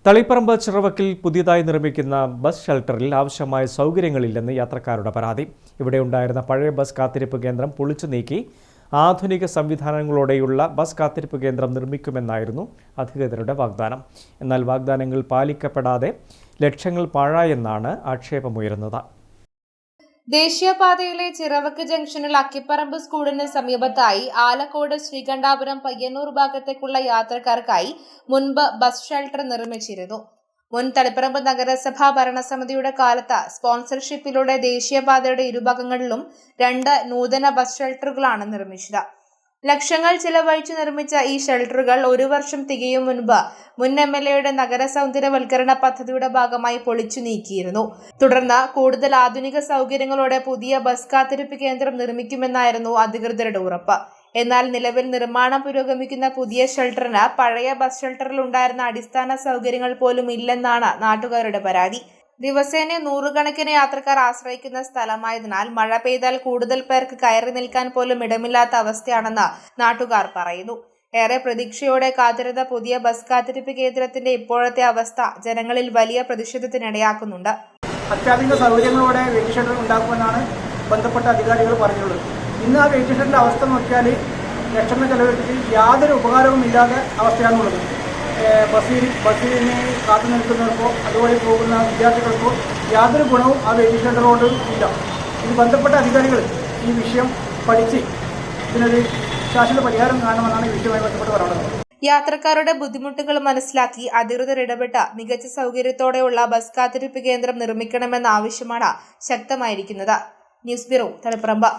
തളിപ്പറമ്പ് ചിറവക്കിൽ പുതിയതായി നിർമ്മിക്കുന്ന ബസ് ഷെൽട്ടറിൽ ആവശ്യമായ സൗകര്യങ്ങളില്ലെന്ന് യാത്രക്കാരുടെ പരാതി. ഇവിടെ ഉണ്ടായിരുന്ന പഴയ ബസ് കാത്തിരിപ്പ് കേന്ദ്രം പൊളിച്ചു നീക്കി ആധുനിക സംവിധാനങ്ങളോടെയുള്ള ബസ് കാത്തിരിപ്പ് കേന്ദ്രം നിർമ്മിക്കുമെന്നായിരുന്നു അധികൃതരുടെ വാഗ്ദാനം. എന്നാൽ വാഗ്ദാനങ്ങൾ പാലിക്കപ്പെടാതെ ലക്ഷങ്ങൾ പാഴായെന്നാണ് ആക്ഷേപമുയരുന്നത്. ദേശീയപാതയിലെ ചിറവക്ക് ജംഗ്ഷനിൽ അക്കിപ്പറമ്പ് സ്കൂളിന് സമീപത്തായി ആലക്കോട് ശ്രീകണ്ഠാപുരം പയ്യന്നൂർ ഭാഗത്തേക്കുള്ള യാത്രക്കാർക്കായി മുൻപ് ബസ് ഷെൽട്ടർ നിർമ്മിച്ചിരുന്നു. മുൻ തളിപ്പറമ്പ് നഗരസഭാ ഭരണസമിതിയുടെ കാലത്ത് സ്പോൺസർഷിപ്പിലൂടെ ദേശീയപാതയുടെ ഇരുഭാഗങ്ങളിലും 2 നൂതന ബസ് ഷെൽട്ടറുകളാണ് നിർമ്മിച്ചത്. ലക്ഷങ്ങൾ ചിലവഴിച്ച് നിർമ്മിച്ച ഈ ഷെൽട്ടറുകൾ 1 വർഷം തികയും മുൻപ് മുൻ MLAയുടെ നഗര സൗന്ദര്യവൽക്കരണ പദ്ധതിയുടെ ഭാഗമായി പൊളിച്ചു നീക്കിയിരുന്നു. തുടർന്ന് കൂടുതൽ ആധുനിക സൗകര്യങ്ങളോടെ പുതിയ ബസ് കാത്തിരിപ്പ് കേന്ദ്രം നിർമ്മിക്കുമെന്നായിരുന്നു അധികൃതരുടെ ഉറപ്പ്. എന്നാൽ നിലവിൽ നിർമ്മാണം പുരോഗമിക്കുന്ന പുതിയ ഷെൽട്ടറിന് പഴയ ബസ് ഷെൽട്ടറിൽ ഉണ്ടായിരുന്ന അടിസ്ഥാന സൗകര്യങ്ങൾ പോലും ഇല്ലെന്നാണ് നാട്ടുകാരുടെ പരാതി. ദിവസേന നൂറുകണക്കിന് യാത്രക്കാർ ആശ്രയിക്കുന്ന സ്ഥലമായതിനാൽ മഴ പെയ്താൽ കൂടുതൽ പേർക്ക് കയറി നിൽക്കാൻ പോലും ഇടമില്ലാത്ത അവസ്ഥയാണെന്ന് നാട്ടുകാർ പറയുന്നു. ഏറെ പ്രതീക്ഷയോടെ കാത്തിരുന്ന പുതിയ ബസ് കാത്തിരിപ്പ് കേന്ദ്രത്തിന്റെ ഇപ്പോഴത്തെ അവസ്ഥ ജനങ്ങളിൽ വലിയ പ്രതിഷേധത്തിനിടയാക്കുന്നുണ്ട്. അത്യാധുനിക സൗകര്യങ്ങളോടെ വെയിറ്റിംഗ് ഷെൽട്ടർ ഉണ്ടാക്കുമെന്നാണ് ബന്ധപ്പെട്ട അധികാരികൾ പറഞ്ഞുള്ളത്. ഇന്ന് ആ വെയിറ്റിംഗ് ഷെൽട്ടറിന്റെ അവസ്ഥ നോക്കിയാൽ ലക്ഷങ്ങൾ ചെലവഴിച്ചിട്ട് യാതൊരു ഉപകാരവും ഇല്ലാത്ത അവസ്ഥയാണുള്ളത്. ബസ്സിന് കാത്തു നിൽക്കുന്നവർക്കോ അതുവഴി പോകുന്ന വിദ്യാർത്ഥികൾക്കോ യാതൊരു ഗുണവും ആ വെയിറ്റിംഗ് ഷെൽട്ടറോട് ഇല്ല. ഇത് ബന്ധപ്പെട്ട അധികാരികൾ ഈ വിഷയം പഠിച്ച് ഇതിനൊരു ശാശ്വത പരിഹാരം കാണണമെന്നാണ് ഈ വിഷയവുമായി ബന്ധപ്പെട്ട് പറയുന്നത്. യാത്രക്കാരുടെ ബുദ്ധിമുട്ടുകൾ മനസ്സിലാക്കി അധികൃതർ ഇടപെട്ട് മികച്ച സൗകര്യത്തോടെയുള്ള ബസ് കാത്തിരിപ്പ് കേന്ദ്രം നിർമ്മിക്കണമെന്ന ആവശ്യമാണ് ശക്തമായിരിക്കുന്നത്. News bureau, Taliparamba.